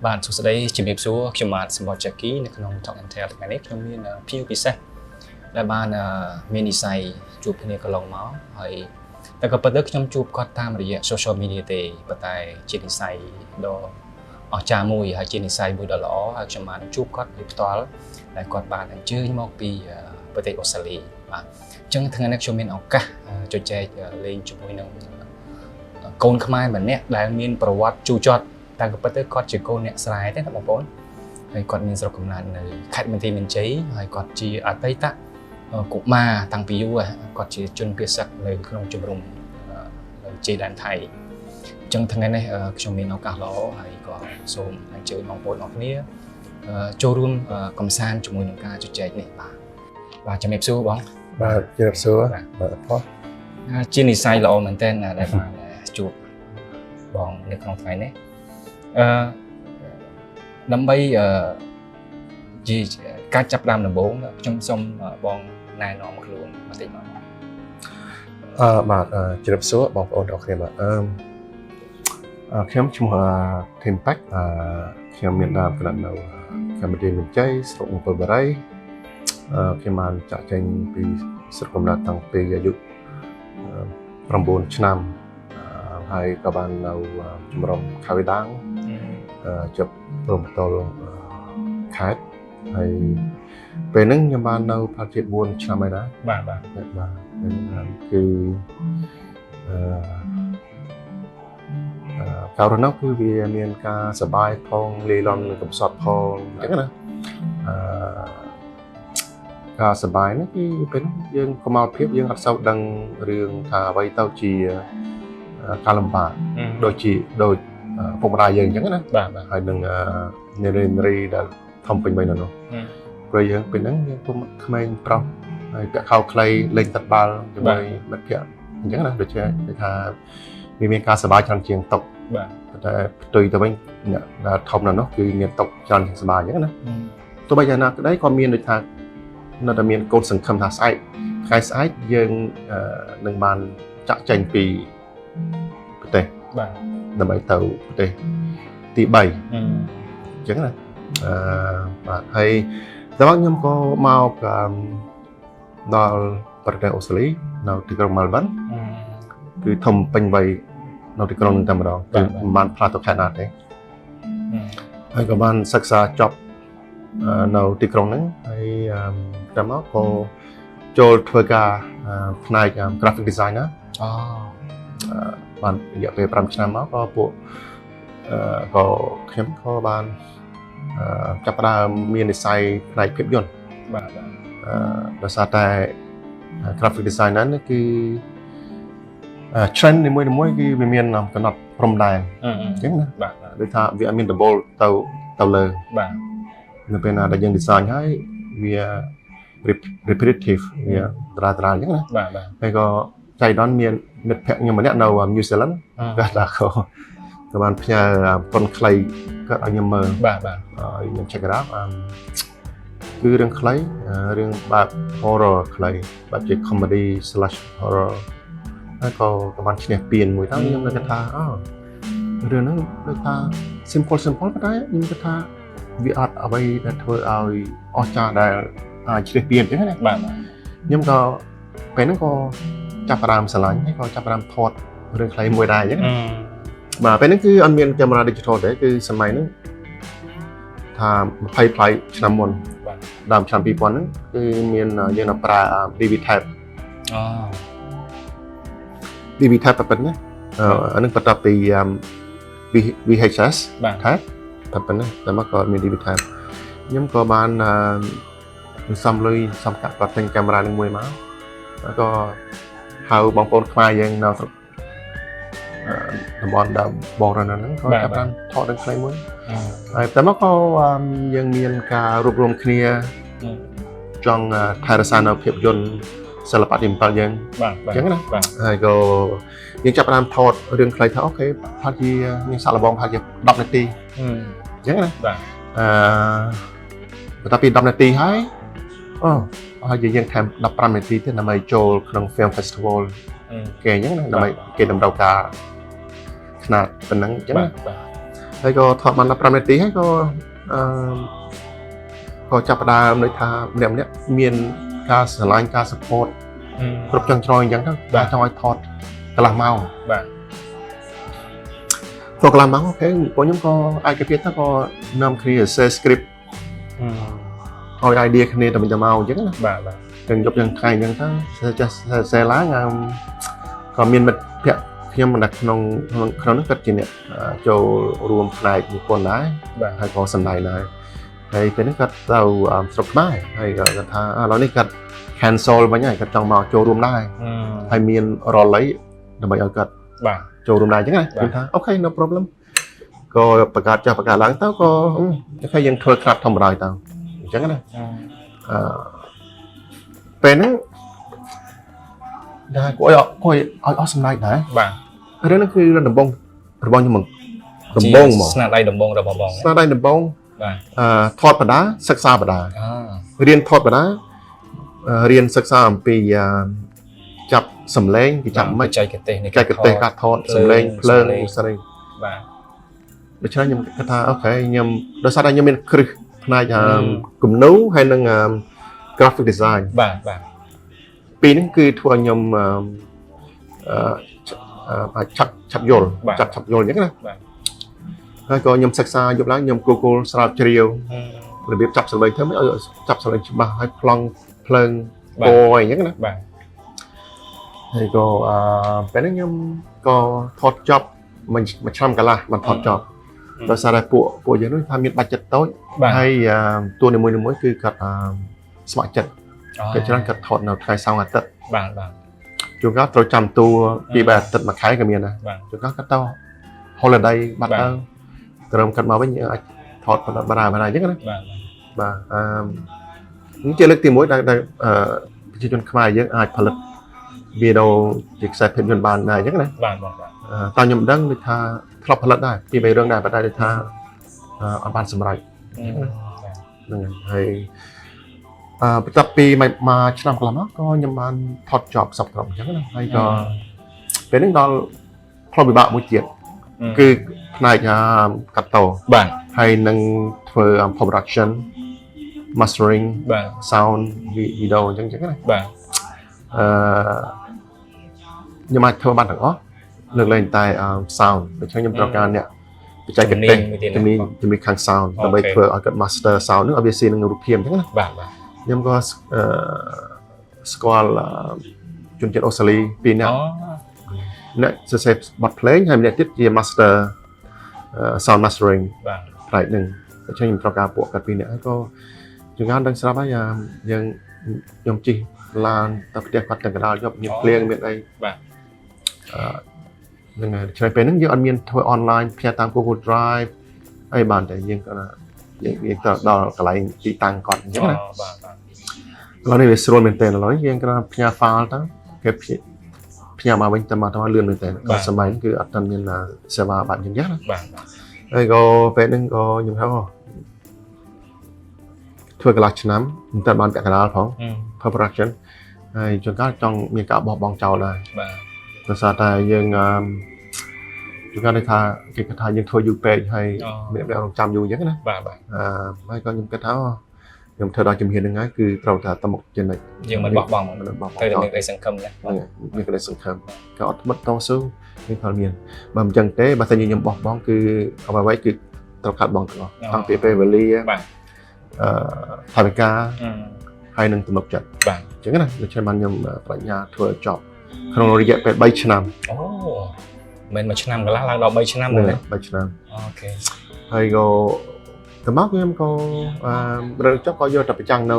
bạn số đây chỉ biết số khi mà xem vào check ký nên không chọn theo cái này trong như là phiêu bị sai là bạn mini sai chụp cái này có lòng máu hayแต่ก็ประเด็นtrong chụp có tham rồi social media thì bắt tay trên sai đó ở trà mùi hay trên sai bùi đó lỏ hay trong mà chụp có bị toán lại còn bạn đang chơi một bịประเทศออสเตรเลียจังทั้งนั้นชมเป็นเอากะจดใจเล่นช่วยน้องโกนขมายแบบเนี้ยได้มีประวัติจูจอดแต่ก็ประเทศก็จะโกนเนี่ยสลายได้ทั้งหมดให้ก่อนมีสระกำนันเลยขัดมันทีมันใช้ให้ก่อนจีอาไตตะกุมาตั้งปีอยู่ก่อนจีจนเกิดสักเลยขนมจุ่มรุมจีดันไทยจังทั้งนั้นชมเป็นเอากะล้อให้ก่อนส่งให้เจอมองโปนออกเนี้ยโจรุ่มกำซานจมูกหนึ่งกาจุดใจเนี่ยvà chăm ép số bóng và chăm ép số và có trên này sai lọ mình tên là đại mà chuột bóng được không phải nè năm bay gì cá chắp đam là bốn trong sông bóng này nó mặc luôn mà tính nó mà chăm ép số bóng ổn được mà khi mà chúng thêm tách khi mà miền Nam cái lần đầu khi mà đi mình chơi sống ở bờ đấy khi mà chạy tranh vì sự công đạt tăng về giáo dục trong 4 năm hay các bạn nào chăm rong khai đáng chụp rồng to khát hay về những nhà bạn nào phát triển 4 năm ấy đó bàคือcao hơn nóคือvì miền caสบายพองเลี้ยงกับสอดพองอย่างนั้นนะก็สบายนะที่เป็นยังก็มาเพียบยังอัดเสาดังเรื่องถ้าไว้เต้าจีการลำบากโดยจีโดยพวกรายยังอย่างนั้นนะให้หนึ่งเนรีได้ทำเป็นใบหนึ่งเนาะโดยยังเป็นนั้นยังพวกขมิ้นเปล่าให้เข้าใครเล่นตัดบอลจะไปแบบเพี้ยอย่างนั้นนะโดยเฉพาะถ้ามีการสบายจันเชียงตกแต่ตุยตัวเองเนี่ยทำนั่นเนาะคือเมียตกจันเชียงสบายอย่างนั้นนะตัวใบยานาได้ความมีโดยทางน่าจะมีกฎสังคมทางซ้ายใครซ้ายยังหนึ่งบานจะเจนปีประเทศดับใบเต่าประเทศตีใบจังนะให้แต่ว่ายังก็มากับดอลประเทศออสเตรเลียเราที่กรุงเมลเบิร์นคือทำเป็นใบเราที่กรุงธรรมดาคือบ้านพลาดตกแค่นั้นเองให้กับบ้านศึกษาจบเราที่กรุงนั้นให้จำว่าพอโจทย์เพื่อการในกราฟิกดีไซน์นะบ้านอยากไปปรำชนะมาก็พวกก็เข้มข้อบ้านจับได้มีดีไซน์ในภาพยนตร์ภาษาแต่กราฟิกดีไซน์นั้นคือเทรนด์ในมวยคือมีนำกำหนดพรมแดงใช่ไหมโดยถ้าวิอามินดับเบิลเต่าเลยนั่นเป็นอะไรยังดีไซน์ให้วิอาrepetitive วิอาตราอย่างนั้นแล้วก็ใจดอนมีนเม็ดแพะยังเหมือนเนี่ยเรานิวซีแลนด์ก็ได้เขาแต่บ้านพี่คนใครก็เอายังมือยังเช็ครับคือเรื่องใครเรื่องแบบ horror ใครแบบเจ็ด comedy slash horror แล้วก็ประมาณเนี่ยเปลี่ยนมวยทั้งยังเลยกระทาเรื่องนั้นเลยทา simple ก็ได้ยังกระทาวิอาร์เอาไว้เธอเอาออกจากได้เฉียดเปลี่ยนใช่ไหมยังก็เป็นนั่นก็จับรามสลายให้เขาจับรามทอดเรื่องใครมวยได้ใช่ไหมมาเป็นนั่นคืออันเมียนแคมราดิจิทัลเลยคือสมัยนั้นทำไพ่ชนามนดำชนปีปอนนั้นคือเมียนยังนับปลาดีวีแท็บดีวีแท็บเป็นเนี่ยอันนั้นประดับตีVHS แท็บเป็นเนี่ยแต่เมื่อก่อนมีดีวีแท็บยังก็บ้านซ้ำเลยซ้ำกับปัดเป็นแคมราหนึ่งมวยม้าแล้วก็เขาบางคนมายังเราบอลดาวบอลนั้นก็จะการทอดเป็นใครมวยแต่เมื่อก็ยังมีการรวบรวมเคลียร์จังไทยรัฐนาเพียบยนต์สลับปัดดิมปัลยังยังนะก็ยังจับการทอดเรื่องใครถ้าโอเคพาทียังสารบองพาทีดับนาทียังนะtapi 10 นาทีให้ยังทำ10 นาทีที่นำไปโจลขนมฟิล์มเฟสติวัลแกยังนำไปเกณฑ์ดำดาวกาขนาดเป็นนั้นใช่ไหม ហើយក៏ថតបាន15នាទីហើយក៏ចាប់ផ្ដើមនៅថាម្នាក់មានការស្រឡាញ់ការ support គ្រប់ចុងច្រយអញ្ចឹងទៅបាទចង់ឲ្យថតកន្លះម៉ោងបាទថតកន្លះម៉ោងអូខេពួកខ្ញុំក៏អាចកាពីទៅក៏នាំគ្នា share script ឲ្យ idea គ្នាតែមិនទៅមកអញ្ចឹងណាបាទទាំងយប់ទាំងថ្ងៃអញ្ចឹងទៅចេះ share ឡើងក៏មានមិត្តភក្តិខ្ញុំនៅក្នុងនោះគាត់ជាអ្នកចូលរួមផ្នែកនិពន្ធដែរបាទហើយក៏សម្ដែងដែរហើយពេលនេះគាត់ទៅស្រុកខ្មែរហើយគាត់ថាឥឡូវនេះគាត់ cancel វិញហើយគាត់ចង់មកចូលរួមដែរហើយមានរល័យដើម្បីឲ្យគាត់បាទចូលរួមដែរអញ្ចឹងណាខ្ញុំថាអូខេ no problem ក៏បង្កើតឡើងទៅក៏អូខេយើងធ្វើក្រាបធម្មតាទៅអញ្ចឹងណាពេលហ្នឹងដែរគាត់ឲ្យអស់សម្ដែងដែរបាទរឿងហ្នឹងគឺដំបងរបស់ខ្ញុំដំបងមកស្នាដៃដំបងរបស់បងស្នាដៃដំបងបាទថតបដាសិក្សាបដារៀនថតបដារៀនសិក្សាអំពីចាប់សំឡេងគេចាប់មិនចែកទេសនៃការថតសំឡេងភ្លើងស្រីបាទដូច្នេះខ្ញុំគិតថាអូខេខ្ញុំដោយសារតែខ្ញុំមានគ្រឹះផ្នែកគំនូរហើយនិង graphic design បាទពីរនេះគឺធ្វើឲ្យខ្ញុំឆាប់យល់អញ្ចឹងណាបាទហើយក៏ខ្ញុំសិក្សាយប់ឡើងខ្ញុំ Google ស្រាវជ្រាវរបៀបចាប់សំឡេងធ្វើឲ្យចាប់សំឡេងច្បាស់ហើយប្លង់ភ្លើងពណ៌អញ្ចឹងណាបាទហើយក៏ពេលនេះខ្ញុំក៏ថតចប់មួយឆ្នាំកន្លះបានថតចប់ដោយសារតែពួកយើងនោះថាមានបាច់ចិត្តតូចហើយតួនីមួយគឺគាត់ស្ម័គ្រចិត្តគេច្រើនគាត់ថតនៅថ្ងៃសៅរ៍អាទិត្យបាទជួនកាលត្រូវចាំតួពីបែបអាទិត្យមួយខែក៏មានដែរជួនកាលគាត់ទៅ holiday បាត់ទៅក្រុមគាត់មកវិញអាចថតបណ្ដាអញ្ចឹងណាបាទនេះជាលើកទី1ដែលប្រជាជនខ្មែរយើងអាចផលិតវីដេអូជាខ្សែភាពយន្តបានដែរអញ្ចឹងណាបាទតើខ្ញុំមិនដឹងដូចថាធ្លាប់ផលិតដែរពី3រឿងដែរប៉ុន្តែដូចថាអត់បានសម្រេចហ្នឹងហើយបន្ទាប់ពីមួយឆ្នាំកន្លងមកក៏ខ្ញុំបានថតចប់សពគ្រប់អញ្ចឹងណាហើយក៏ពេលនេះដល់ផ្លូវវិបាកមួយទៀតគឺផ្នែកកាត់តបាទហើយនឹងធ្វើ production mastering បាទ sound video អញ្ចឹងណាបាទខ្ញុំអាចធ្វើបានទាំងអស់លើកលែងតែ sound ដូច្នេះខ្ញុំត្រូវការអ្នកបច្ចេកទេសជំនាញខាង sound ដើម្បីធ្វើឲ្យគាត់ master sound នឹងឲ្យវាស៊ីនឹងរូបភាពអញ្ចឹងណាបាទខ្ញុំក៏ស្គាល់ជនជាតិអូស្ត្រាលី2នាក់អ្នកសរសេរបទភ្លេងហើយម្នាក់ទៀតជា master sound mastering បាទផ្នែកហ្នឹងដូច្នេះខ្ញុំត្រូវការពួកគាត់2នាក់ហើយក៏ជាងបានដឹងស្រាប់ហើយយើងខ្ញុំជិះឡានទៅផ្ទះគាត់ទាំងកណ្ដាលយប់មានភ្លៀងមានអីបាទហ្នឹងហើយឆ្លៃពេលហ្នឹងយើងអត់មានធ្វើ online ផ្ញើតាម Google Drive អីបានតែយើងគាត់យើងទៅដល់កន្លែងទីតាំងគាត់អញ្ចឹងណាបាទឥឡូវនេះវាស្រួលមែនទែនឥឡូវនេះយើងគាត់ផ្ញើ file ទៅគេផ្ញើមកវិញទៅមកលឿនមែនទែនក៏សម័យគឺអត់ទាន់មានសេវាបែបអញ្ចឹងណាបាទហើយក៏ពេលហ្នឹងក៏ខ្ញុំហៅធ្វើកន្លះឆ្នាំមិនតែបានពាក់កណ្ដាលផង production ហើយជួនកាលចង់មានការបោះបង់ចោលដែរបាទដោយសារតែយើងជួនកាលថាគេគិតថាយើងធ្វើយូរពេកហើយមានអ្នករងចាំយូរអញ្ចឹងណាបាទហើយក៏ខ្ញុំគិតថាខ្ញុំធ្វើដល់ជំហានហ្នឹងហើយគឺត្រូវតែតមុខចំណុចយើងមិនបោះបង់ត្រូវតែមានក្តីសង្ឃឹមណាមានក្តីសង្ឃឹមក៏អត់មុតតស៊ូមានផលមានបើមិនអញ្ចឹងទេបើសិនជាខ្ញុំបោះបង់គឺអ្វីៗគឺត្រូវខាត់បង់ទាំងអស់តាំងពីពេលវេលាបាទថវិកាហើយនឹងទំនុកចិត្តបាទអញ្ចឹងណាដូច្នេះបានខ្ញុំប្រាជ្ញាធ្វើចប់ក្នុងរយៈពេល3ឆ្នាំអូមិនមួយឆ្នាំកន្លះឡើងដល់3ឆ្នាំហ្នឹង3ឆ្នាំអូខេហើយក៏ទៅមកខ្ញុំក៏រើចប់ក៏យកទៅប្រចាំងនៅ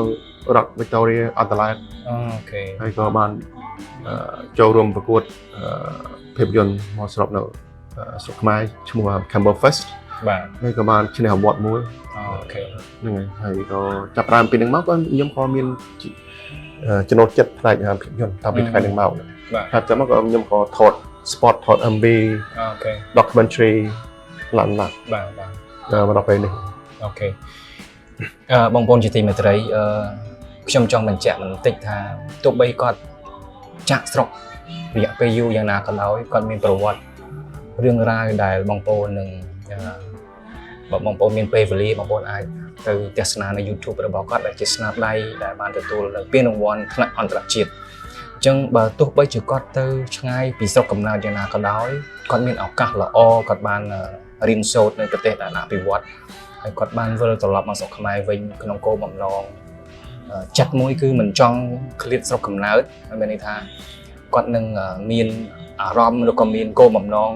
រដ្ឋ Victoria Adelaide អូខេហើយក៏បានចូលរួមប្រកួតភាពយន្តមកស្រុកនៅស្រុកខ្មែរឈ្មោះ Campbell Fest បាទហើយក៏បានឈ្នះ award មួយអូខេហ្នឹងហើយក៏ចាប់ផ្ដើមពីនឹងមកក៏ខ្ញុំក៏មានចំណូលចិត្តផ្នែកភាពយន្តតាំងពីថ្ងៃនឹងមកបាទចាប់មកក៏ខ្ញុំក៏ថត spot ថត MV អូខេ documentary ឡើងណាស់បាទមកដល់ពេលនេះអូខេបងប្អូនជាទីមេត្រីខ្ញុំចង់បញ្ជាក់បន្តិចថាទោះបីគាត់ចាក់ស្រុករយៈពេលយូរយ៉ាងណាក៏ដោយគាត់មានប្រវត្តិរឿងរ៉ាវដែលបងប្អូននឹង បងប្អូនមានពេលវេលាបងប្អូនអាចទៅទស្សនានៅ YouTube របស់គាត់ដែលជាស្នាដៃដែលបានទទួលនៅពានរង្វាន់ថ្នាក់អន្តរជាតិអញ្ចឹងបើទោះបីជាគាត់ទៅឆ្ងាយពីស្រុកកំណើតយ៉ាងណាក៏ដោយគាត់មានឱកាសល្អគាត់បានរៀនសូត្រនៅប្រទេសដែលអភិវឌ្ឍហើយគាត់បានវិលត្រឡប់មកស្រុកខ្មែរវិញក្នុងគោលបំណងចិត្តមួយគឺមិនចង់ឃ្លាតស្រុកកំណើតមានន័យថាគាត់នឹងមានអារម្មណ៍ឬក៏មានគោលបំណង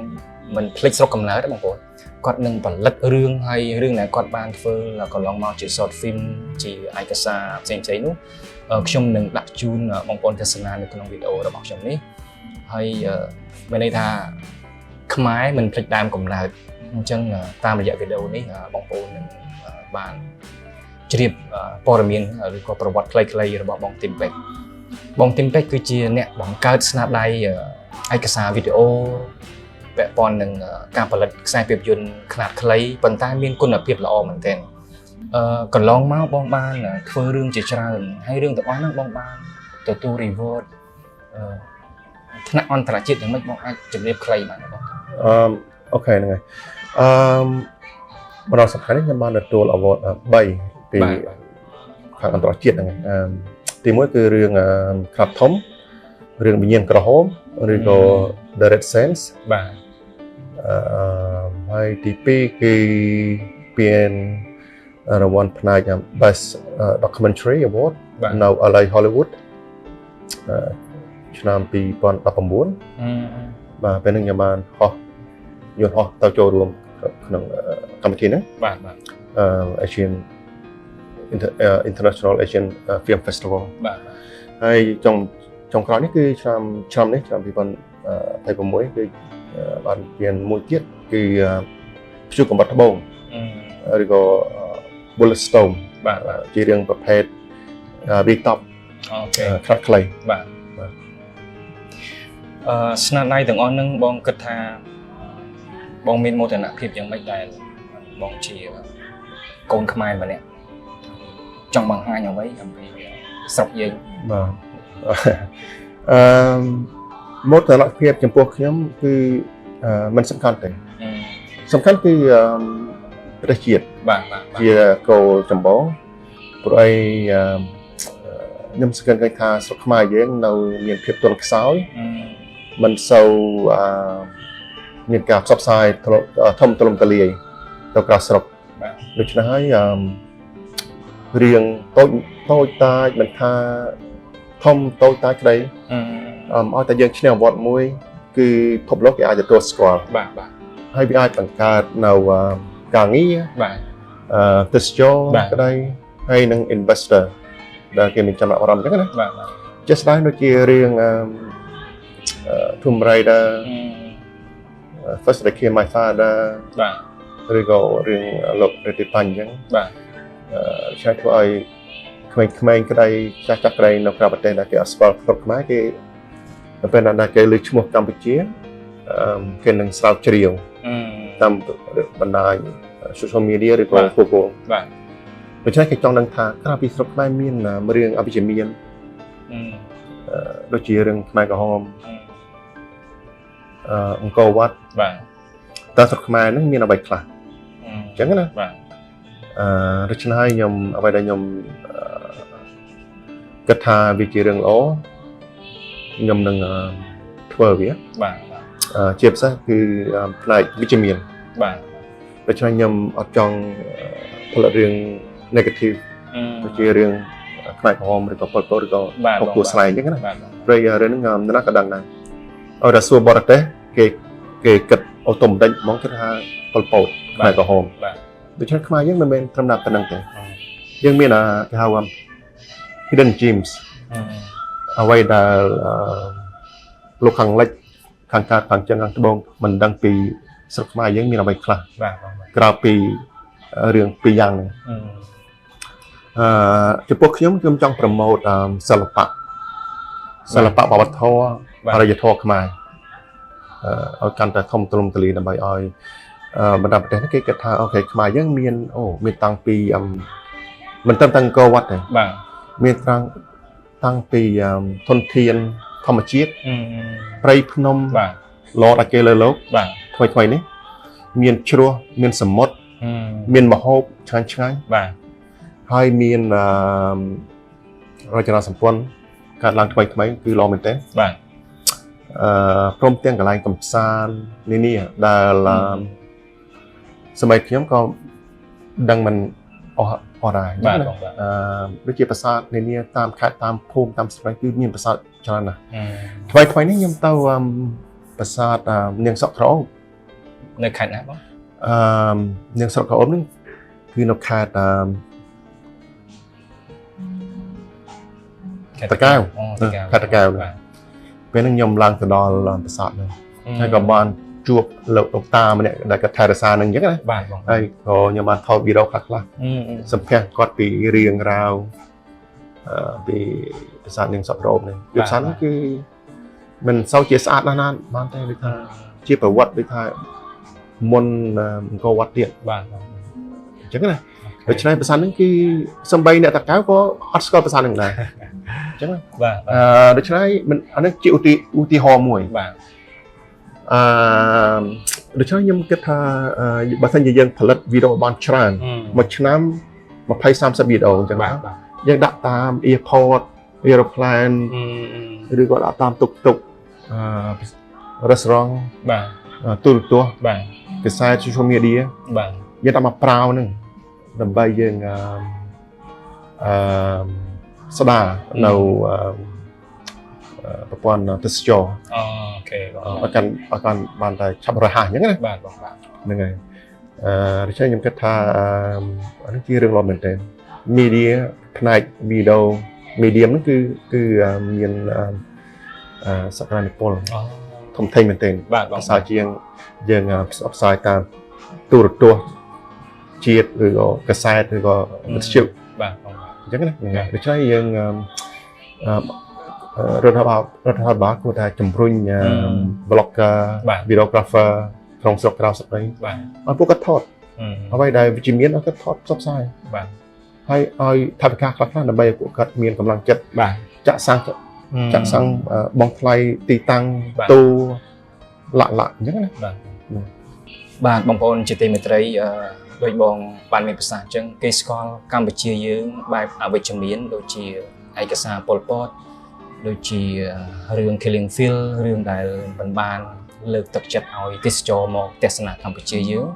មិនភ្លេចស្រុកកំណើតទេបងប្អូនគាត់នឹងផលិតរឿងហើយរឿងដែលគាត់បានធ្វើកន្លងមកជា short film ជាឯកសារផ្សេងៗនោះខ្ញុំនឹងដាក់ជូនបងប្អូនទស្សនានៅក្នុងវីដេអូរបស់ខ្ញុំនេះហើយមានន័យថាខ្មែរមិនភ្លេចដើមកំណើតអញ្ចឹងតាមរយៈវីដេអូនេះបងប្អូននឹងបានជ្រាបព័ត៌មានឬក៏ប្រវត្តិខ្លីៗរបស់បងទីមពេកបងទីមពេកគឺជាអ្នកបង្កើតស្នាដៃឯកសារវីដេអូពាក់ព័ន្ធនឹងការផលិតខ្សែភាពយន្តខ្នាតខ្លីប៉ុន្តែមានគុណភាពល្អមែនទែនកន្លងមកបងបានធ្វើរឿងជាច្រើនហើយរឿងទាំងអស់ហ្នឹងបងបានទទួល reward ថ្នាក់អន្តរជាតិយ៉ាងម៉េចបងអាចជម្រាបខ្លីបានទេបងអូខេហ្នឹងហើយបណ្ដោះសំខាន់នេះខ្ញុំបានទទួល award 3ពីខាងអន្តរជាតិហ្នឹងទី1គឺរឿងក្រាបធំរឿងវិញ្ញាណក្រហមឬក៏ The Red Sense បាទហើយទី2គឺពានរង្វាន់ផ្នែក Best Documentary Award នៅ LA Hollywood ឆ្នាំ2019បាទពេលហ្នឹងខ្ញុំបានហោះយន្តហោះទៅចូលរួមក្នុងកម្មវិធីហ្នឹងបាទAsian International Asian Film Festival បាទហើយចុងក្រោយនេះគឺឆ្នាំនេះឆ្នាំ2026គឺបានមានមួយទៀតគឺព្យុះកំបុតត្បូងឬក៏ Bullet Storm បាទជារឿងប្រភេទ Big Top អូខេខ្លះខ្លីបាទស្នាដៃទាំងអស់ហ្នឹងបងគិតថាបងមានមោទនភាពយ៉ាងម៉េចដែលបងជាកូនខ្មែរម្នាក់ចង់បង្ហាញអ្វីអំពីស្រុកយើងបាទមោទនភាពចំពោះខ្ញុំគឺមិនសំខាន់ទេសំខាន់គឺប្រទេសជាតិបាទជាគោលចម្បងព្រោះអីខ្ញុំសង្កេតឃើញថាស្រុកខ្មែរយើងនៅមានភាពទន់ខ្សោយមិនសូវមានការផ្សព្វផ្សាយធំទូលំទូលាយទៅក្រៅស្រុកដូច្នេះហើយរៀងតូចតាចមិនថាធំតូចតាចក្តីឲ្យតែយើងឈ្នះអវត្តមួយគឺពិភពលោកគេអាចទទួលស្គាល់បាទហើយវាអាចបង្កើតនៅការងារបាទទេសចរក្តីហើយនឹង investor ដែលគេមានចំណាប់អារម្មណ៍អញ្ចឹងណាបាទជាក់ស្ដែងដូចជារឿង Tomb Raider First They Killed My Father បាទឬក៏រឿងលោកប្រតិបញ្ញអញ្ចឹងបាទឆ្លៃធ្វើឲ្យក្មេងៗក្តីចាស់ក្តីនៅក្រៅប្រទេសដែលគេអត់ស្គាល់ស្រុកខ្មែរគេពេលណាគេលើកឈ្មោះកម្ពុជាគេនឹងស្រាវជ្រាវតាមបណ្ដាញ social media ឬក៏ Google បាទដូច្នេះគេចង់ដឹងថាក្រៅពីស្រុកខ្មែរមានរឿងអវិជ្ជមានដូចជារឿងខ្មែរក្រហមអង្គរវត្តបាទតើស្រុកខ្មែរហ្នឹងមានអ្វីខ្លះអញ្ចឹងណាបាទដូច្នេះហើយខ្ញុំអ្វីដែលខ្ញុំគិតថាវាជារឿងល្អខ្ញុំនឹងធ្វើវាបាទជាពិសេសគឺផ្នែកវិជ្ជមានបាទដូច្នេះខ្ញុំអត់ចង់ផលិតរឿង negative ដូចជារឿងផ្នែកក្រហមឬក៏ប៉ុលពតឬក៏គួរស្លែងអញ្ចឹងណាព្រៃរឿងហ្នឹងអ្នកណាក៏ដឹងដែរឲ្យតែសួរបរទេសគេគិតអូតូម៉ាទិកហ្មងគេថាប៉ុលពតផ្នែកក្រហមបាទដូច្នេះខ្មែរយើងមិនមែនត្រឹមតែប៉ុណ្្នឹងទេយើងមានគេហៅ hidden gems អ្វីដែលលោកខាងលិចខាងកើតខាងចឹងខាងត្បូងមិនដឹងពីស្រុកខ្មែរយើងមានអ្វីខ្លះបាទក្រៅពីរឿងពីរយ៉ាងហ្នឹងចំពោះខ្ញុំចង់ប្រម៉ូទសិល្បៈវប្បធម៌អរិយធម៌ខ្មែរឲ្យកាន់តែធំទូលំទូលាយដើម្បីឲ្យបណ្ដាប្រទេសគេគិតថាអូខេខ្មែរយើងមានតាំងពីមិនត្រឹមតែអង្គរវត្តទេបាទមានតាំងពីធនធានធម្មជាតិព្រៃភ្នំបាទឡតអាគេលើលោកបាទថ្មីនេះមានជ្រោះមានសមុទ្រ មានមហូបឆ្ងាញ់ឆ្ងាញ់ បាទ ហើយមានរចនាសម្ព័ន្ធកើតឡើងថ្មីថ្មីគឺល្អមែនទេ បាទ ព្រមទាំងកន្លែងកំសាន្តនានាដែលសម័យខ្ញុំក៏ដឹងមិនអស់ដែរ បាទ ដូចជាប្រាសាទនានាតាមខេត្តតាមភូមិតាមស្រុកគឺមានប្រាសាទច្រើនណាស់ ថ្មីនេះខ្ញុំទៅប្រាសាទនាងសក់ក្រអូប នៅខេត្តណាបង នាងសក់ក្រអូបហ្នឹងគឺនៅខេត្តតាកែវ ខេត្តតាកែវហ្នឹងពេលហ្នឹងខ្ញុំឡើងទៅដល់ប្រាសាទហ្នឹងហើយក៏បានជួបលោកតាម្នាក់ដែលគាត់ថែរក្សានឹងអញ្ចឹងណា បាទបង ហើយក៏ខ្ញុំបានថតវីដេអូខ្លះៗសម្ភាសគាត់ពីរឿងរ៉ាវពីប្រាសាទនាងសក់ក្រអូបនេះគឺប្រាសាទហ្នឹងគឺមិនសូវជាស្អាតណាស់ណាបានទេដូចថាជាប្រវត្តិដូចថាមុនអង្គរវត្តទៀត បាទ អញ្ចឹងណាដូច្នេះប្រាសាទហ្នឹងគឺសំបីអ្នកតាកែវក៏អត់ស្គាល់ប្រាសាទហ្នឹងដែរអញ្ចឹង បាទ ដូច្នេះមិនអានេះជាឧទាហរណ៍មួយ បាទ ដូច្នេះខ្ញុំគិតថាបើសិនជាយើងផលិតវីដេអូបានច្រើនមួយឆ្នាំ20-30វីដេអូអញ្ចឹង បាទ យើងដាក់តាម airport aeroplane ឬក៏ដាក់តាមតុកrestaurant បាទ ទូរទស្សន៍ បាទ ខ្សែ social media បាទ យើងតាមមកប្រាវហ្នឹងដើម្បីយើងស្ដារនៅប្រព័ន្ធទេសចរ អូខេបង អត់កាន់បានតែឆាប់រហ័សអញ្ចឹងណា បាទបងបាទ ហ្នឹងហើយដូច្នេះខ្ញុំគិតថាអានេះជារឿងល្អមែនទែន media ផ្នែក video medium ហ្នឹងគឺមានសក្តានុពល ធំធេងមែនទែន បាទបង ភាសាជាងយើងផ្សព្វផ្សាយតាមទូរទស្សន៍ជាតិឬក៏កាសែតឬក៏វិទ្យុ បាទបង អញ្ចឹងណាដូច្នេះយើងរដ្ឋាភិបាលគួរតែជំរុញ blogger videographer ក្នុងស្រុកក្រៅស្រុកនេះ បាទ ឲ្យពួកគាត់ថតអ្វីដែលវិជ្ជមានឲ្យគាត់ថតផ្សព្វផ្សាយ បាទ ហើយឲ្យថវិកាខ្លះៗដើម្បីឲ្យពួកគាត់មានកម្លាំងចិត្ត បាទ ចាក់សាំងបងថ្លៃទីតាំង បាទ ទូលាក់អញ្ចឹងណា បាទ បាទបងប្អូនជាទីមេត្រីដោយបងបានមានប្រសាសន៍អញ្ចឹងគេស្គាល់កម្ពុជាយើងបែបអវិជ្ជមានដូចជាឯកសារប៉ុលពតដូចជារឿង Killing Field រឿងដែលមិនបានលើកទឹកចិត្តឲ្យទេសចរមកទស្សនាកម្ពុជាយើង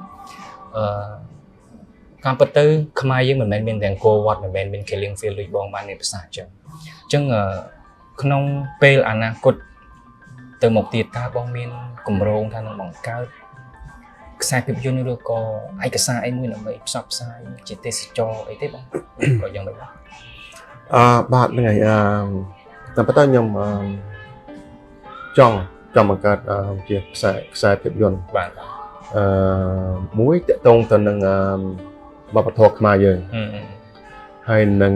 តាមពិតទៅខ្មែរយើងមិនមែនមានតែអង្គរវត្តមិនមែនមាន Killing Field ដូចបងបានមានប្រសាសន៍អញ្ចឹងក្នុងពេលអនាគតទៅមុខទៀតតើបងមានគម្រោងថានឹងបង្កើតខ្សែភាពយន្តឬក៏ឯកសារអីមួយដើម្បីផ្សព្វផ្សាយជាទេសចរអីទេបងក៏យ៉ាងមិនបង បាទហ្នឹងហើយតាមពិតទៅខ្ញុំចង់បង្កើតជាខ្សែភាពយន្ត បាទ មួយតាក់ទងទៅនឹងវប្បធម៌ខ្មែរយើងហើយនឹង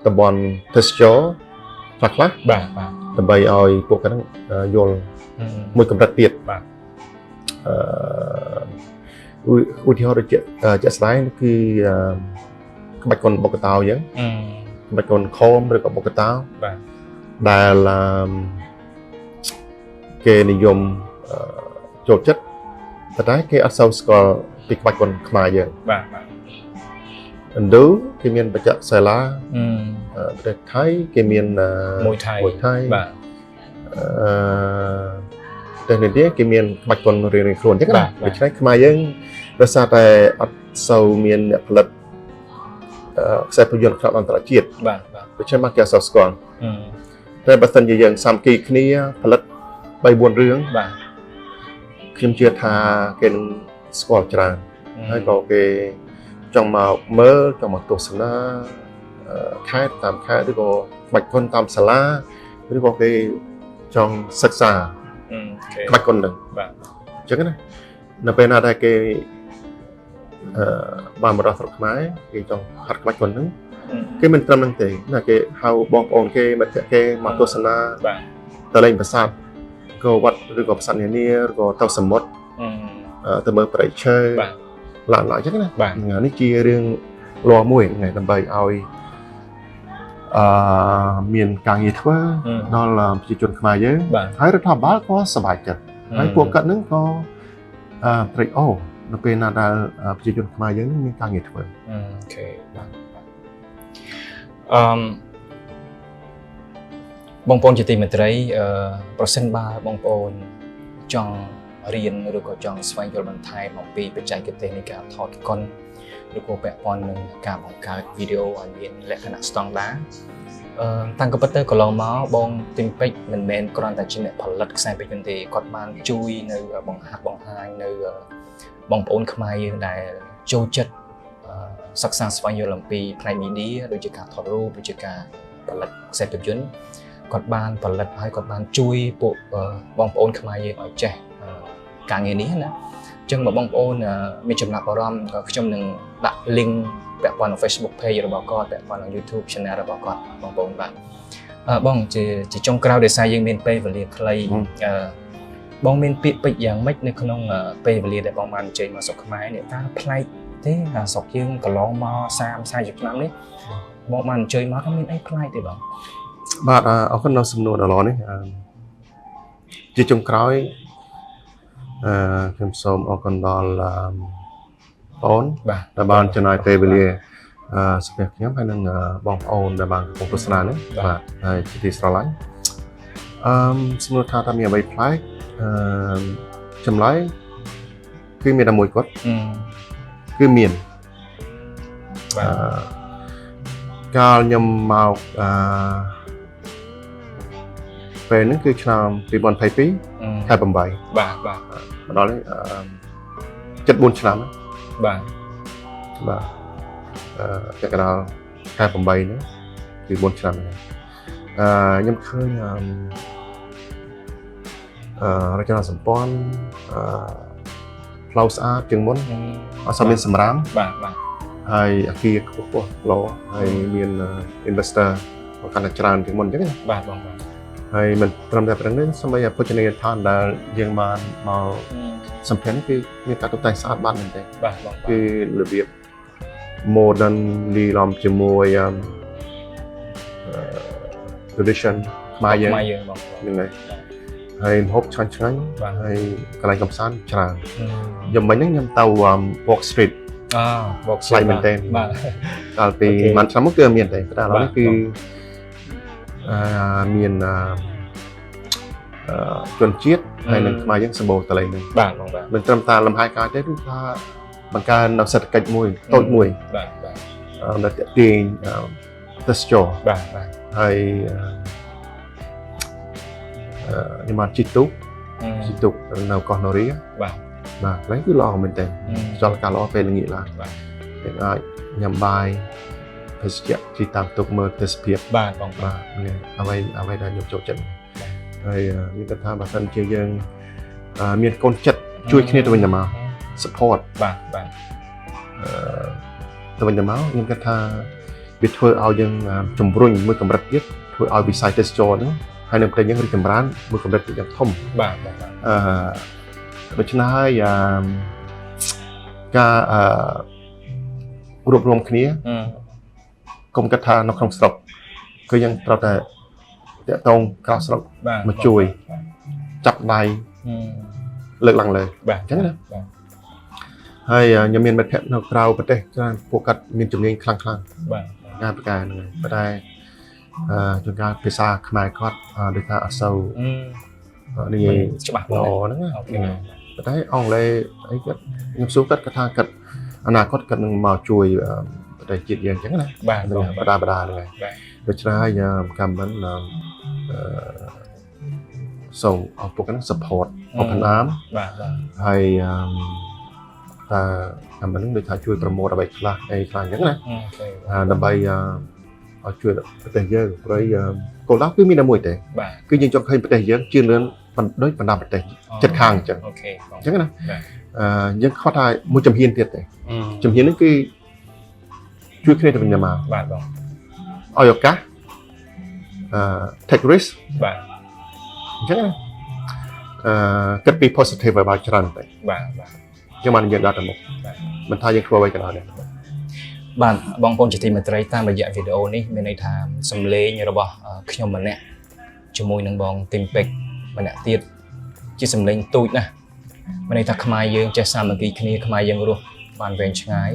តំបន់ទេសចរខ្លះ បាទ ដើម្បីឲ្យពួកគាត់យល់មួយកម្រិតទៀត បាទ ឧទាហរណ៍ដូចជាក់ស្ដែងគឺក្បាច់គុនបុកកតោអញ្ចឹងក្បាច់គុនខោមឬក៏បុកកតោ បាទ ដែលគេនិយមចូលចិត្តតែគេអត់សូវស្គាល់ពីក្បាច់គុនខ្មែរយើង បាទ ឥណ្ឌូគេមានបច្ចៈសាលាប្រទេសថៃគេមានមួយថៃ បាទប្រទេសឥណ្ឌាគេមានក្បាច់គុនរៀងៗខ្លួនអញ្ចឹងណាដូច្នេះខ្មែរយើងដោយសារតែអត់សូវមានអ្នកផលិតខ្សែភាពយន្តខ្នាតអន្តរជាតិ បាទ ដូច្នេះមកគេអត់សូវស្គាល់តែបើសិនជាយើងសាមគ្គីគ្នាផលិត 3-4 រឿង បាទ ខ្ញុំជឿថាគេនឹងស្គាល់ច្រើនហើយក៏គេចង់មកមើលចង់មកទស្សនាខេត្តតាមខេត្តឬក៏ក្បាច់គុនតាមសាលាឬក៏គេចង់សិក្សាក្បាច់គុនហ្នឹង បាទ អញ្ចឹងណានៅពេលណាដែលគេបានមករស់ស្រុកខ្មែរគេចង់ហាត់ក្បាច់គុនហ្នឹងគេមិនត្រឹមហ្នឹងទេណាគេហៅបងប្អូនគេមិត្តភក្តិគេមកទស្សនា បាទ ទៅលេងប្រាសាទក៏វត្តឬក៏ប្រាសាទនានាឬក៏ទៅសមុទ្រទៅមើលព្រៃឈើ បាទ ឡើងអញ្ចឹងណា បាទ នេះជារឿងលាស់មួយថ្ងៃដើម្បីឲ្យមានការងារធ្វើដល់ប្រជាជនខ្មែរយើង បាទ ហើយរដ្ឋាភិបាលក៏សប្បាយចិត្តហើយពួកគាត់នឹងក៏ត្រេកអរ នៅពេលណាដែលប្រជាជនខ្មែរយើងមានការងារធ្វើអូខេបាទបងប្អូនជាទីមេត្រីប្រសិនបើបងប្អូនចង់រៀនឬក៏ចង់ស្វែងយល់បន្ថែមអំពីបច្ចេកទេសនៃការថតកុនឬក៏ពាក់ព័ន្ធនឹងការបង្កើតវីដេអូឲ្យមានលក្ខណៈស្តង់ដារតាំងពីពិតទៅកន្លងមកបងទីមពេជ្រមិនមែនគ្រាន់តែជាអ្នកផលិតខ្សែភាពយន្តទេគាត់បានជួយនៅបង្ហាញនៅបងប្អូនខ្មែរយើងដែលចូលចិត្តសិក្សាស្វែងយល់អំពីផ្នែកមីឌៀដូចជាការថតរូបដូចជាការផលិតខ្សែភាពយន្តគាត់បានផលិតហើយគាត់បានជួយពួកបងប្អូនខ្មែរយើងឲ្យចេះការងារនេះណាអញ្ចឹងបើបងប្អូនមានចំណាប់អារម្មណ៍ក៏ខ្ញុំនឹងដាក់ link ពាក់ព័ន្ធនឹង Facebook page របស់គាត់ពាក់ព័ន្ធនឹង YouTube channel របស់គាត់បងប្អូនបាទបងជាចុងក្រោយដោយសារយើងមានពេលវេលាខ្លីបងមានពាក្យពេចន៍យ៉ាងម៉េចនៅក្នុងពេលវេលាដែលបងបានចេញមកស្រុកខ្មែរនេះតើប្លែកទេស្រុកយើងកន្លងមក30-40ឆ្នាំនេះបងបានអញ្ជើញមកមានអីប្លែកទេបងបាទអរគុណដល់សំណួរដ៏ល្អនេះជាចុងក្រោយខ្ញុំសូមអរគុណដល់បងដែលបានចំណាយពេលវេលាសម្រាប់ខ្ញុំហើយនឹងបងប្អូនដែលបានកំពុងទស្សនានេះបាទហើយជាទីស្រឡាញ់សំណួរថាមានអ្វីប្លែកចម្លើយគឺមានតែមួយគាត់គឺមានកាលខ្ញុំមកពេលហ្នឹងគឺឆ្នាំ2022ខែ8បាទមកដល់នេះ74ឆ្នាំបាទចក្កដាលខែ8ហ្នឹងគឺ4ឆ្នាំហ្នឹងខ្ញុំឃើញរចនាសម្ព័ន្ធផ្លូវស្អាតជាងមុនអត់សូវមានសម្រាមបាទហើយអគារខ្ពស់ល្អហើយមាន investor កាន់តែច្រើនជាងមុនអញ្ចឹងណាបាទបងហើយមិនត្រឹមតែប៉ុណ្្នឹងសូម្បីតែភោជនីយដ្ឋានដែលយើងបានមកសម្ភារគឺមានការតុបតែងស្អាតបាតមែនទេបាទបងគឺរបៀប modern លីឡំជាមួយ tradition ខ្មែរយើងបងហ្នឹងហើយម្ហូបឆ្ងាញ់ហើយកន្លែងកម្សាន្តច្រើនខ្ញុំមិញហ្នឹងខ្ញុំទៅ Walk Street Walk Street មែនទេបាទកាលពីមួយឆ្នាំមុនគឺមានតែតែឥឡូវនេះគឺមានជនជាតិហើយនឹងខ្មែរយើងសម្បូរតលេងហ្នឹងបាទបងបាទមិនត្រឹមតែលំហែកាយទេគឺថាបង្កើននៅសេដ្ឋកិច្ចមួយតូចមួយបាទនៅទាញទេសចរបាទហើយខ្ញុំមកជីទូកនៅកោះនរីបាទកន្លែងគឺល្អមែនតើចលការល្អពេលល្ងាចឡើងបាទយើងអាចញ៉ាំបាយភេសជ្ជៈជីតាមទុកមើលទេសភាពបាទបងបាទអ្វីដែលខ្ញុំចូលចិត្តហើយមានគាត់ថាបើសិនជាយើងមានកូនចិត្តជួយគ្នាទៅវិញទៅមក support បាទទៅវិញទៅមកខ្ញុំគិតថាវាធ្វើឲ្យយើងជំរុញមួយកម្រិតទៀតធ្វើឲ្យវិស័យទេសចរហ្នឹងហើយនៅប្រទេសយើងរីកចម្រើនមួយកម្រិតយ៉ាងធំបាទដូច្នេះហើយការរួបរวมគ្នាកុំគិតថានៅក្នុងស្រុកគឺយើងត្រូវតែតាក់ទងក្រៅស្រុកមកជួយចាប់ដៃលើកឡើងលើបាទអញ្ចឹងណាហើយខ្ញុំមានមិត្តភក្តិនៅក្រៅប្រទេសច្រើនពួកគាត់មានជំនាញខ្លាំងបាទការប្រការហ្នឹងប៉ុន្តែជួនកាលភាសាខ្មែរគាត់ដូចថាអត់សូវនេះច្បាស់ល្អហ្នឹងប៉ុន្តែអង់គ្លេសអីគាត់ខ្ញុំសួរគាត់ថាគាត់អនាគតគាត់នឹងមកជួយប្រទេសជាតិយើងអញ្ចឹងណាបាទបដាហ្នឹងហើយដូច្នេះហើយកម្មមិនសូមអរគុណហ្នឹង support open arm បាទហើយតែកម្មមិនដូចថាជួយ promote អ្វីខ្លះអីខ្លះអញ្ចឹងណាដើម្បីឲ្យជួយប្រទេសយើងព្រោះគោលដៅគឺមានតែមួយទេគឺយើងចង់ឃើញប្រទេសយើងជឿនលឿនដូចបណ្ដាប្រទេសចិត្តខាងអញ្ចឹងអូខេអញ្ចឹងណាយើងខ្វះថាមួយជំហានទៀតទេជំហាននេះគឺជួយគ្នាទៅវិញទៅមកបាទបងឲ្យឱកាសtake risk បាទអញ្ចឹងណាគិតពី positive ឲ្យបានច្រើនទៅបាទយើងបាននិយាយដល់ទៅមុខមិនថាយើងធ្វើអ្វីក៏ដោយដែរបាទបងប្អូនជាទីមេត្រីតាមរយៈវីដេអូនេះមានន័យថាសំឡេងរបស់ខ្ញុំម្នាក់ជាមួយនឹងបងទីមពេជ្រម្នាក់ទៀតជាសំឡេងទូចណាស់ มันในทักขมายយើងចេះសាមគ្គីគ្នាខ្មែរយើងរស់បានវែងឆ្ងាយ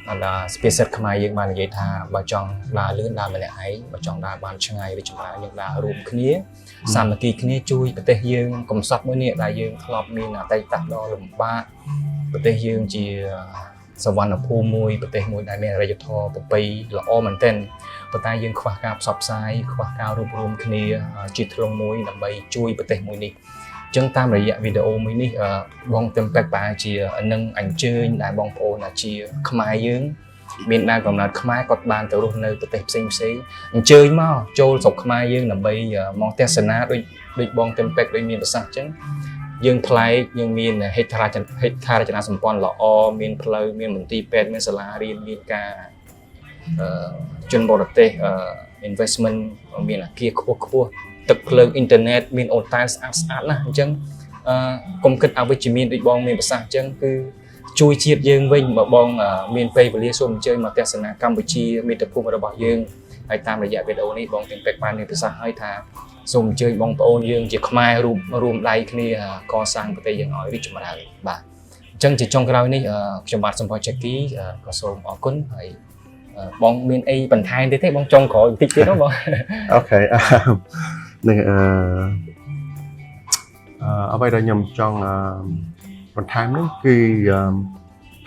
ដល់ស្ពាសិតខ្មែរយើងបាននិយាយថាបើចង់ដើរលឿនដើរម្នាក់ឯងបើចង់ដើរបានឆ្ងាយឬចម្រើនយើងដើររួមគ្នាសាមគ្គីគ្នាជួយប្រទេសយើងកំសត់មួយនេះដែលយើងធ្លាប់មានអតីតដ៏លំបាកប្រទេសយើងជាសវណ្ណភូមិមួយប្រទេសមួយដែលមានអរិយធម៌ប្រពៃល្អមែនទែនប៉ុន្តែយើងខ្វះការផ្សព្វផ្សាយខ្វះការរួបរวมគ្នាជាធ្លុងមួយដើម្បីជួយប្រទេសមួយនេះចឹងតាមរយៈវីដេអូមួយនេះបងទឹមពេកប្រហែលជានឹងអញ្ជើញដែលបងប្អូនជាខ្មែរយើងមានដើមកំណើតខ្មែរគាត់បានទៅរស់នៅប្រទេសផ្សេងអញ្ជើញមកចូលស្រុកខ្មែរយើងដើម្បីមកទស្សនាដូចបងទឹមពេកដូចមានប្រសាសន៍ចឹងយើងប្លែកយើងមានហេដ្ឋារចនាសម្ព័ន្ធល្អមានផ្លូវមានមន្ទីរពេទ្យមានសាលារៀនមានការជនបរទេសinvestment មានអគារខ្ពស់ទឹកភ្លើងអ៊ីនធឺណិតមានអូតែលស្អាតណាស់អញ្ចឹងកុំគិតអវិជ្ជមានដូចបងមានប្រសាសន៍អញ្ចឹងគឺជួយជាតិយើងវិញបើបងមានពេលវេលាសូមអញ្ជើញមកទស្សនាកម្ពុជាមាតុភូមិរបស់យើងហើយតាមរយៈវីដេអូនេះបងទាំងពេកបានមានប្រសាសន៍ឲ្យថាសូមអញ្ជើញបងប្អូនយើងជាខ្មែររួមដៃគ្នាកសាងប្រទេសយើងឲ្យរីកចម្រើនបាទអញ្ចឹងជាចុងក្រោយនេះខ្ញុំបាទសំផស្ស Jackie ក៏សូមអរគុណហើយបងមានអីបន្ថែមទេបងចុងក្រោយបន្តិចទៀតបងអូខេនឹងអ្វីដែលខ្ញុំចង់បន្ថែមនេះគឺ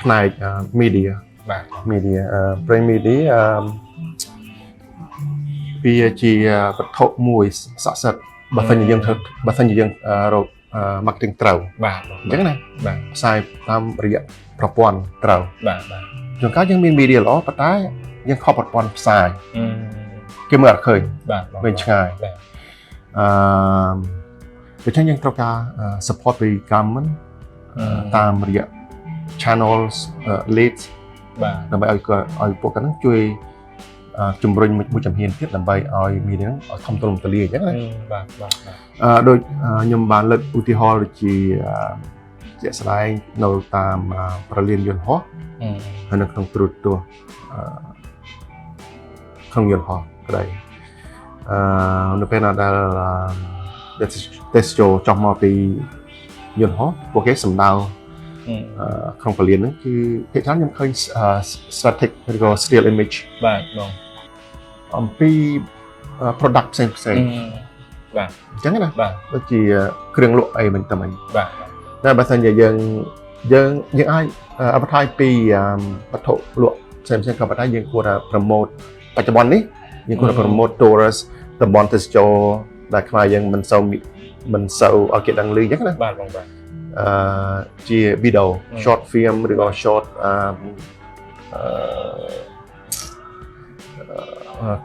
ផ្នែក media បាទ media print media វាជាវត្ថុមួយស័ក្តិសិទ្ធិបើសិនជាយើងរក marketing ត្រូវបាទអញ្ចឹងណាបាទផ្សាយតាមរយៈប្រព័ន្ធត្រូវបាទជួនកាលយើងមាន media ល្អប៉ុន្តែយើងខកប្រព័ន្ធផ្សាយគេមើលអត់ឃើញបាទវិញឆ្ងាយដូច្នេះយើងត្រូវការ support ពី government តាមរយៈ channels leads បាទដើម្បីឲ្យពួកគាត់ហ្នឹងជួយជំរុញមួយចំហៀនទៀតដើម្បីឲ្យមានហ្នឹងឲ្យធំទូលំទូលាយអញ្ចឹងណាបាទដូចខ្ញុំបានលើកឧទាហរណ៍ដូចជាជាក់ស្ដែងនៅតាមប្រលានយន្តហោះហើយនៅក្នុងទូរទស្សន៍ក្នុងយន្តហោះក្តីនៅពេលណាដែលទេសចរចោះមកពីយន្តហោះពួកគេសម្ដៅក្នុងប្រលានហ្នឹងគឺភាគច្រើនខ្ញុំឃើញ static ឬក៏ still image បាទបងអំពី product ផ្សេងបាទអញ្ចឹងណាបាទដូចជាគ្រឿងលក់អីមិនតែមិនបាទតែបើសិនជាយើងអាច advertise ពីវត្ថុលក់ផ្សេងក៏ប៉ុន្តែយើងគួរតែ promote បច្ចុប្បន្ននេះយើងគួរតែ promote tourist តំបន់ទេសចរដែលខ្មែរយើងមិនសូវឲ្យគេដឹងឮអញ្ចឹងណាបាទបងបាទជា video short film ឬក៏ short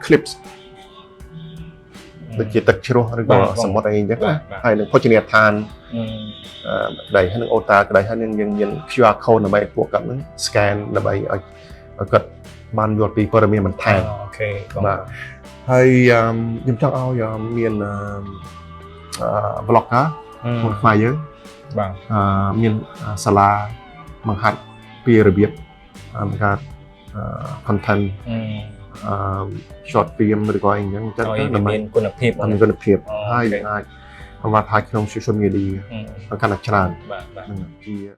clips ដូចជាទឹកជ្រោះឬក៏សមុទ្រអីអញ្ចឹងណាហើយនឹងភោជនីយដ្ឋានក្តីហើយនឹងអូតាក្តីហើយនឹងយើងមាន QR code ដើម្បីឲ្យពួកគាត់នឹង scan ដើម្បីឲ្យគាត់បានយល់ពីព័ត៌មានបន្ថែមអូខេបាទហើយខ្ញុំចង់ឲ្យមាន blogger មួយខ្មែរយើងបាទមានសាលាបង្ហាត់ពីរបៀបការ content short film ឬក៏អីចឹងទៅមានគុណភាពហើយអាចបង្ហាត់ក្នុង social media កាន់តែច្រើនបាទជា